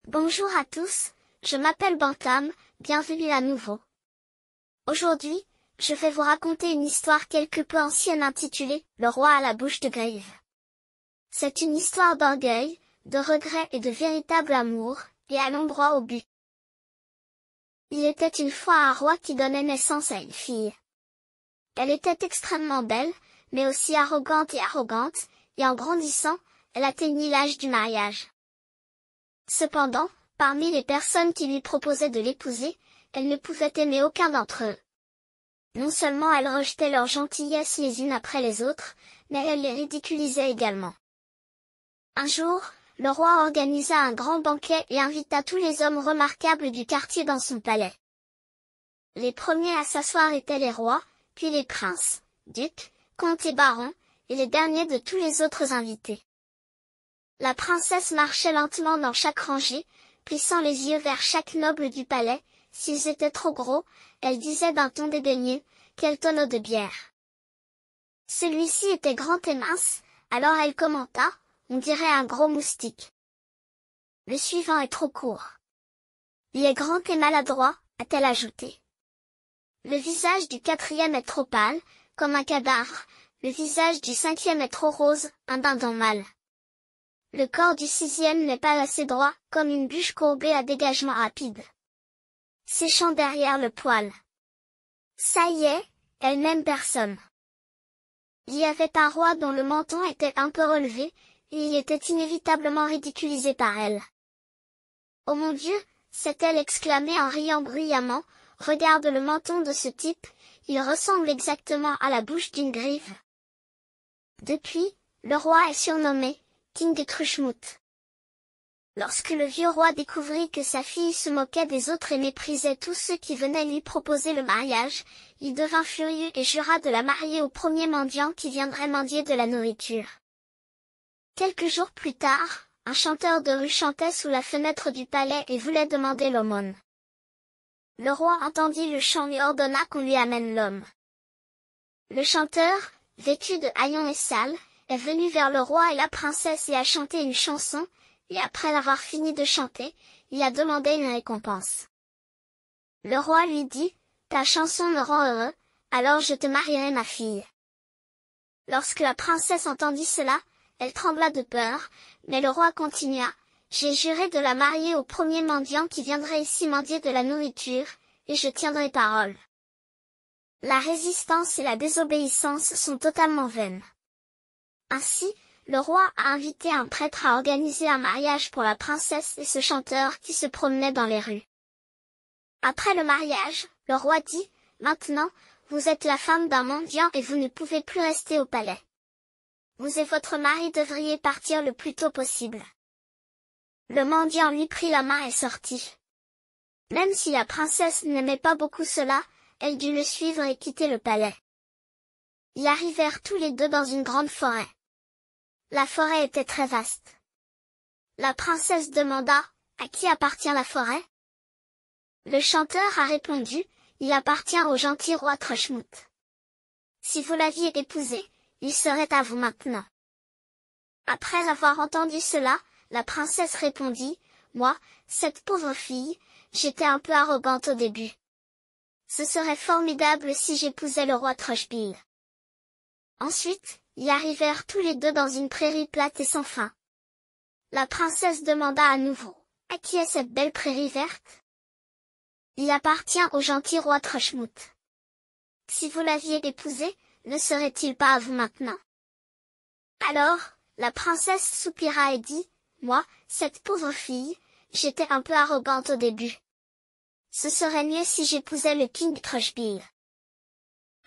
Bonjour à tous, je m'appelle Bantam, bienvenue à nouveau. Aujourd'hui, je vais vous raconter une histoire quelque peu ancienne intitulée « Le roi à la bouche de Grive ». C'est une histoire d'orgueil, de regret et de véritable amour, et allons droit au but. Il était une fois un roi qui donnait naissance à une fille. Elle était extrêmement belle, mais aussi arrogante, et en grandissant, elle atteignit l'âge du mariage. Cependant, parmi les personnes qui lui proposaient de l'épouser, elle ne pouvait aimer aucun d'entre eux. Non seulement elle rejetait leurs gentillesses les unes après les autres, mais elle les ridiculisait également. Un jour, le roi organisa un grand banquet et invita tous les hommes remarquables du quartier dans son palais. Les premiers à s'asseoir étaient les rois, puis les princes, ducs, comtes et barons, et les derniers de tous les autres invités. La princesse marchait lentement dans chaque rangée, plissant les yeux vers chaque noble du palais. S'ils étaient trop gros, elle disait d'un ton dédaigneux, « Quel tonneau de bière !» Celui-ci était grand et mince, alors elle commenta, « On dirait un gros moustique. » Le suivant est trop court. Il est grand et maladroit, a-t-elle ajouté. Le visage du quatrième est trop pâle, comme un cadavre, le visage du cinquième est trop rose, un dindon mâle. Le corps du sixième n'est pas assez droit, comme une bûche courbée à dégagement rapide. Séchant derrière le poil. Ça y est, elle n'aime personne. Il y avait un roi dont le menton était un peu relevé, et il était inévitablement ridiculisé par elle. « Oh mon Dieu !» s'est-elle exclamée en riant bruyamment, « Regarde le menton de ce type, il ressemble exactement à la bouche d'une grive. » Depuis, le roi est surnommé King Trushmut. Lorsque le vieux roi découvrit que sa fille se moquait des autres et méprisait tous ceux qui venaient lui proposer le mariage, il devint furieux et jura de la marier au premier mendiant qui viendrait mendier de la nourriture. Quelques jours plus tard, un chanteur de rue chantait sous la fenêtre du palais et voulait demander l'aumône. Le roi entendit le chant et ordonna qu'on lui amène l'homme. Le chanteur, vêtu de haillons et sale, est venu vers le roi et la princesse et a chanté une chanson, et après l'avoir fini de chanter, il a demandé une récompense. Le roi lui dit, « Ta chanson me rend heureux, alors je te marierai ma fille. » Lorsque la princesse entendit cela, elle trembla de peur, mais le roi continua, « J'ai juré de la marier au premier mendiant qui viendrait ici mendier de la nourriture, et je tiendrai parole. » La résistance et la désobéissance sont totalement vaines. Ainsi, le roi a invité un prêtre à organiser un mariage pour la princesse et ce chanteur qui se promenait dans les rues. Après le mariage, le roi dit, « Maintenant, vous êtes la femme d'un mendiant et vous ne pouvez plus rester au palais. Vous et votre mari devriez partir le plus tôt possible. » Le mendiant lui prit la main et sortit. Même si la princesse n'aimait pas beaucoup cela, elle dut le suivre et quitter le palais. Ils arrivèrent tous les deux dans une grande forêt. La forêt était très vaste. La princesse demanda, « À qui appartient la forêt ?» Le chanteur a répondu, « Il appartient au gentil roi Trushmut. Si vous l'aviez épousé, il serait à vous maintenant. » Après avoir entendu cela, la princesse répondit, « Moi, cette pauvre fille, j'étais un peu arrogante au début. Ce serait formidable si j'épousais le roi Trushbill. » Ensuite, ils arrivèrent tous les deux dans une prairie plate et sans fin. La princesse demanda à nouveau, « À qui est cette belle prairie verte ?» Il appartient au gentil roi Trushmut. Si vous l'aviez épousé, ne serait-il pas à vous maintenant? Alors, la princesse soupira et dit, « Moi, cette pauvre fille, j'étais un peu arrogante au début. Ce serait mieux si j'épousais le King Trushbill. »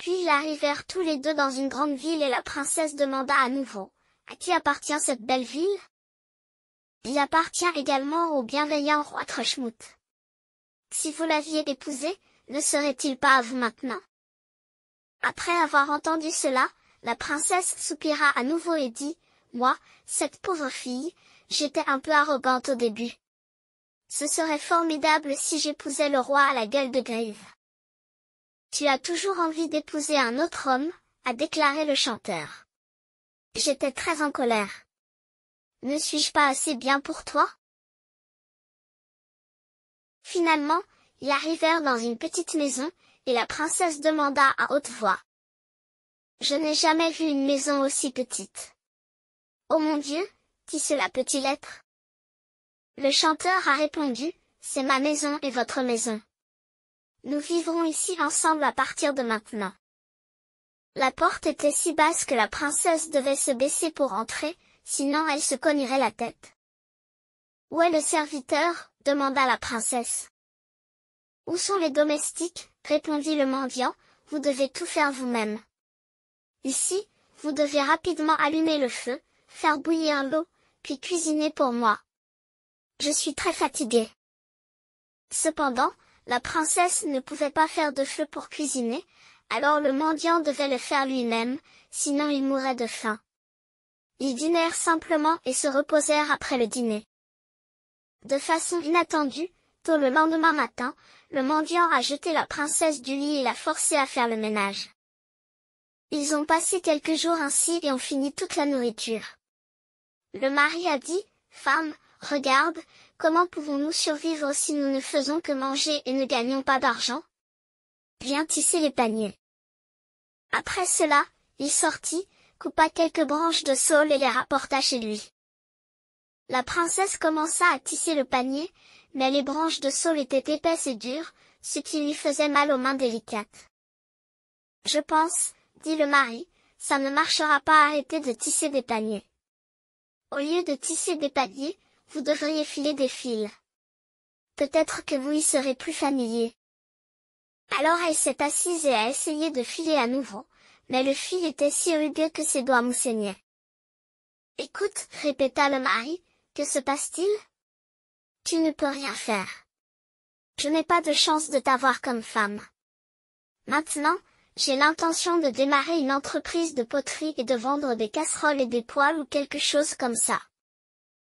Puis ils arrivèrent tous les deux dans une grande ville et la princesse demanda à nouveau, « À qui appartient cette belle ville ?» Il appartient également au bienveillant roi Trushmut. Si vous l'aviez épousé, ne serait-il pas à vous maintenant? Après avoir entendu cela, la princesse soupira à nouveau et dit, « Moi, cette pauvre fille, j'étais un peu arrogante au début. Ce serait formidable si j'épousais le roi à la gueule de grive. » Tu as toujours envie d'épouser un autre homme, a déclaré le chanteur. J'étais très en colère. Ne suis-je pas assez bien pour toi? Finalement, ils arrivèrent dans une petite maison, et la princesse demanda à haute voix. Je n'ai jamais vu une maison aussi petite. Oh mon Dieu, qui cela peut-il être? Le chanteur a répondu, c'est ma maison et votre maison. Nous vivrons ici ensemble à partir de maintenant. La porte était si basse que la princesse devait se baisser pour entrer, sinon elle se cognerait la tête. Où est le serviteur? Demanda la princesse. Où sont les domestiques? Répondit le mendiant, vous devez tout faire vous-même. Ici, vous devez rapidement allumer le feu, faire bouillir l'eau, puis cuisiner pour moi. Je suis très fatiguée. Cependant, la princesse ne pouvait pas faire de feu pour cuisiner, alors le mendiant devait le faire lui-même, sinon il mourrait de faim. Ils dînèrent simplement et se reposèrent après le dîner. De façon inattendue, tôt le lendemain matin, le mendiant a jeté la princesse du lit et l'a forcée à faire le ménage. Ils ont passé quelques jours ainsi et ont fini toute la nourriture. Le mari a dit, « Femme, regarde, comment pouvons-nous survivre si nous ne faisons que manger et ne gagnons pas d'argent? Viens tisser les paniers. » Après cela, il sortit, coupa quelques branches de saule et les rapporta chez lui. La princesse commença à tisser le panier, mais les branches de saule étaient épaisses et dures, ce qui lui faisait mal aux mains délicates. « Je pense, dit le mari, ça ne marchera pas, arrêter de tisser des paniers. Au lieu de tisser des paniers, vous devriez filer des fils. Peut-être que vous y serez plus familier. » Alors elle s'est assise et a essayé de filer à nouveau, mais le fil était si rugueux que ses doigts moussaignaient. « Écoute, répéta le mari, que se passe-t-il? Tu ne peux rien faire. Je n'ai pas de chance de t'avoir comme femme. Maintenant, j'ai l'intention de démarrer une entreprise de poterie et de vendre des casseroles et des poêles ou quelque chose comme ça.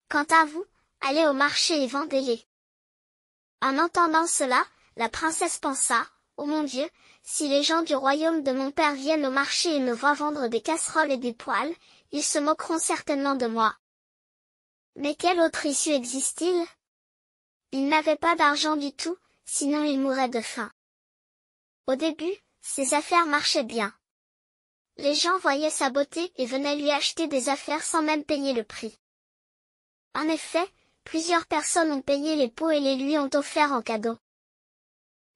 Quant à vous, allez au marché et vendez-les. » En entendant cela, la princesse pensa, « Oh mon Dieu, si les gens du royaume de mon père viennent au marché et me voient vendre des casseroles et des poêles, ils se moqueront certainement de moi. Mais quelle autre issue existe-t-il? Il n'avait pas d'argent du tout, sinon il mourrait de faim. » Au début, ses affaires marchaient bien. Les gens voyaient sa beauté et venaient lui acheter des affaires sans même payer le prix. En effet, plusieurs personnes ont payé les pots et les lui ont offert en cadeau.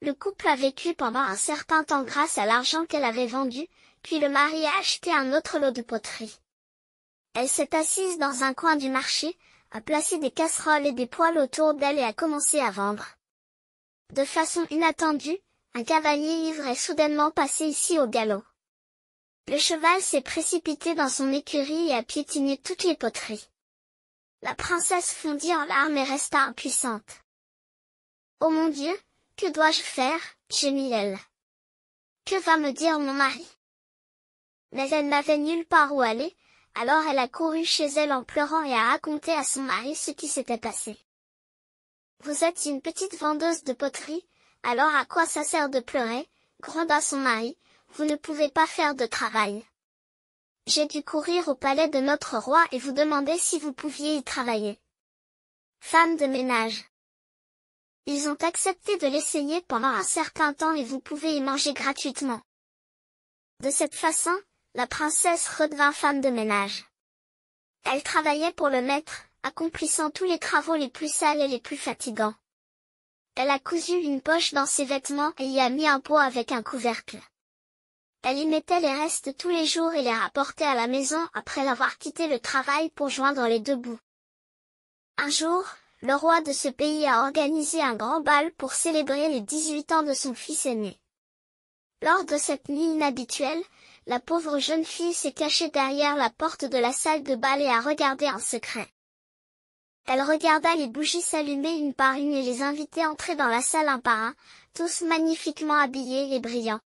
Le couple a vécu pendant un certain temps grâce à l'argent qu'elle avait vendu, puis le mari a acheté un autre lot de poterie. Elle s'est assise dans un coin du marché, a placé des casseroles et des poêles autour d'elle et a commencé à vendre. De façon inattendue, un cavalier ivre est soudainement passé ici au galop. Le cheval s'est précipité dans son écurie et a piétiné toutes les poteries. La princesse fondit en larmes et resta impuissante. « Oh mon Dieu, que dois-je faire ?» gémit-elle. « Que va me dire mon mari ?» Mais elle n'avait nulle part où aller, alors elle a couru chez elle en pleurant et a raconté à son mari ce qui s'était passé. « Vous êtes une petite vendeuse de poterie, alors à quoi ça sert de pleurer ?» gronda son mari, « vous ne pouvez pas faire de travail. J'ai dû courir au palais de notre roi et vous demander si vous pouviez y travailler. Femme de ménage. Ils ont accepté de l'essayer pendant un certain temps et vous pouvez y manger gratuitement. » De cette façon, la princesse redevint femme de ménage. Elle travaillait pour le maître, accomplissant tous les travaux les plus sales et les plus fatigants. Elle a cousu une poche dans ses vêtements et y a mis un pot avec un couvercle. Elle y mettait les restes tous les jours et les rapportait à la maison après avoir quitté le travail pour joindre les deux bouts. Un jour, le roi de ce pays a organisé un grand bal pour célébrer les 18 ans de son fils aîné. Lors de cette nuit inhabituelle, la pauvre jeune fille s'est cachée derrière la porte de la salle de bal et a regardé en secret. Elle regarda les bougies s'allumer une par une et les invités entrer dans la salle un par un, tous magnifiquement habillés et brillants.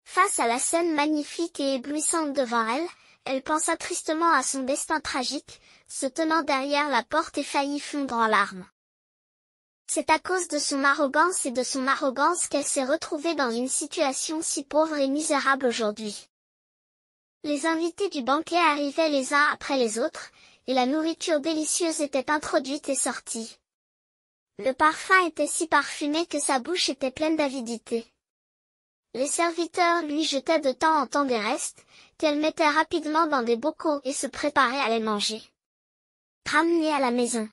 Face à la scène magnifique et éblouissante devant elle, elle pensa tristement à son destin tragique, se tenant derrière la porte et faillit fondre en larmes. C'est à cause de son arrogance et de son arrogance qu'elle s'est retrouvée dans une situation si pauvre et misérable aujourd'hui. Les invités du banquet arrivaient les uns après les autres, et la nourriture délicieuse était introduite et sortie. Le parfum était si parfumé que sa bouche était pleine d'avidité. Les serviteurs lui jetaient de temps en temps des restes, qu'elle mettait rapidement dans des bocaux et se préparait à les manger. Ramené à la maison.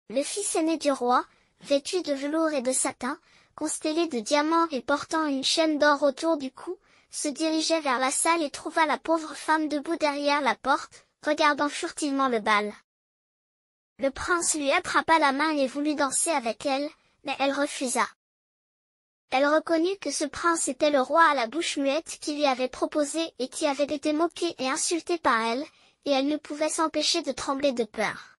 Le fils aîné du roi, vêtu de velours et de satin, constellé de diamants et portant une chaîne d'or autour du cou, se dirigeait vers la salle et trouva la pauvre femme debout derrière la porte, regardant furtivement le bal. Le prince lui attrapa la main et voulut danser avec elle, mais elle refusa. Elle reconnut que ce prince était le roi à la bouche muette qui lui avait proposé et qui avait été moqué et insulté par elle, et elle ne pouvait s'empêcher de trembler de peur.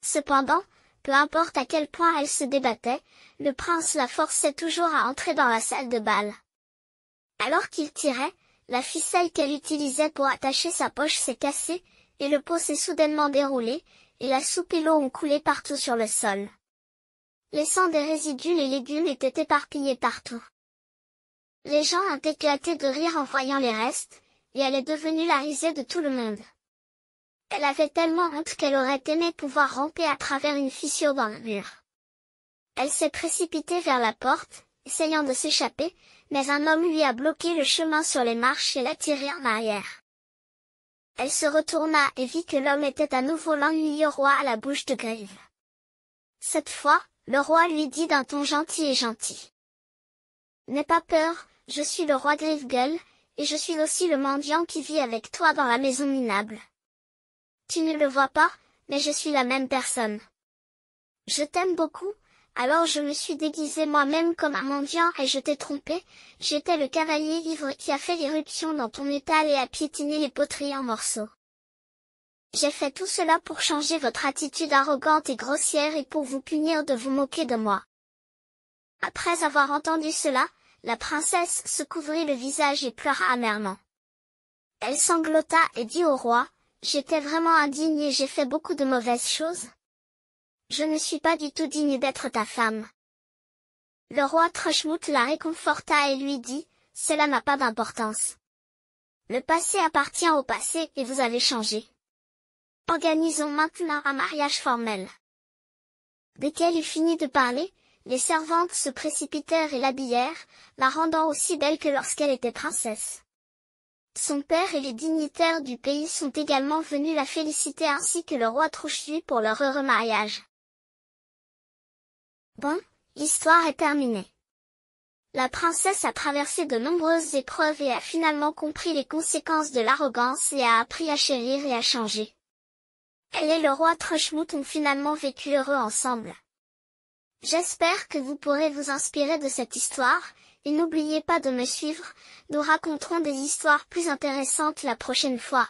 Cependant, peu importe à quel point elle se débattait, le prince la forçait toujours à entrer dans la salle de bal. Alors qu'il tirait, la ficelle qu'elle utilisait pour attacher sa poche s'est cassée, et le pot s'est soudainement déroulé, et la soupe et l'eau ont coulé partout sur le sol. Laissant des résidus, les légumes étaient éparpillés partout. Les gens ont éclaté de rire en voyant les restes, et elle est devenue la risée de tout le monde. Elle avait tellement honte qu'elle aurait aimé pouvoir ramper à travers une fissure dans le mur. Elle s'est précipitée vers la porte, essayant de s'échapper, mais un homme lui a bloqué le chemin sur les marches et l'a tirée en arrière. Elle se retourna et vit que l'homme était à nouveau l'ennuyeux roi à la bouche de griffe. Cette fois, le roi lui dit d'un ton gentil et gentil. « N'aie pas peur, je suis le roi Griffe-Gueule, et je suis aussi le mendiant qui vit avec toi dans la maison minable. Tu ne le vois pas, mais je suis la même personne. Je t'aime beaucoup, alors je me suis déguisé moi-même comme un mendiant et je t'ai trompé, j'étais le cavalier ivre qui a fait l'irruption dans ton étal et a piétiné les poteries en morceaux. J'ai fait tout cela pour changer votre attitude arrogante et grossière et pour vous punir de vous moquer de moi. » Après avoir entendu cela, la princesse se couvrit le visage et pleura amèrement. Elle sanglota et dit au roi, « J'étais vraiment indigne et j'ai fait beaucoup de mauvaises choses. Je ne suis pas du tout digne d'être ta femme. » Le roi Trushmout la réconforta et lui dit, « Cela n'a pas d'importance. Le passé appartient au passé et vous avez changé. Organisons maintenant un mariage formel. » Dès qu'elle eut fini de parler, les servantes se précipitèrent et l'habillèrent, la rendant aussi belle que lorsqu'elle était princesse. Son père et les dignitaires du pays sont également venus la féliciter ainsi que le roi Trushmout pour leur heureux mariage. Bon, l'histoire est terminée. La princesse a traversé de nombreuses épreuves et a finalement compris les conséquences de l'arrogance et a appris à chérir et à changer. Elle et le roi Trushmout ont finalement vécu heureux ensemble. J'espère que vous pourrez vous inspirer de cette histoire, et n'oubliez pas de me suivre, nous raconterons des histoires plus intéressantes la prochaine fois.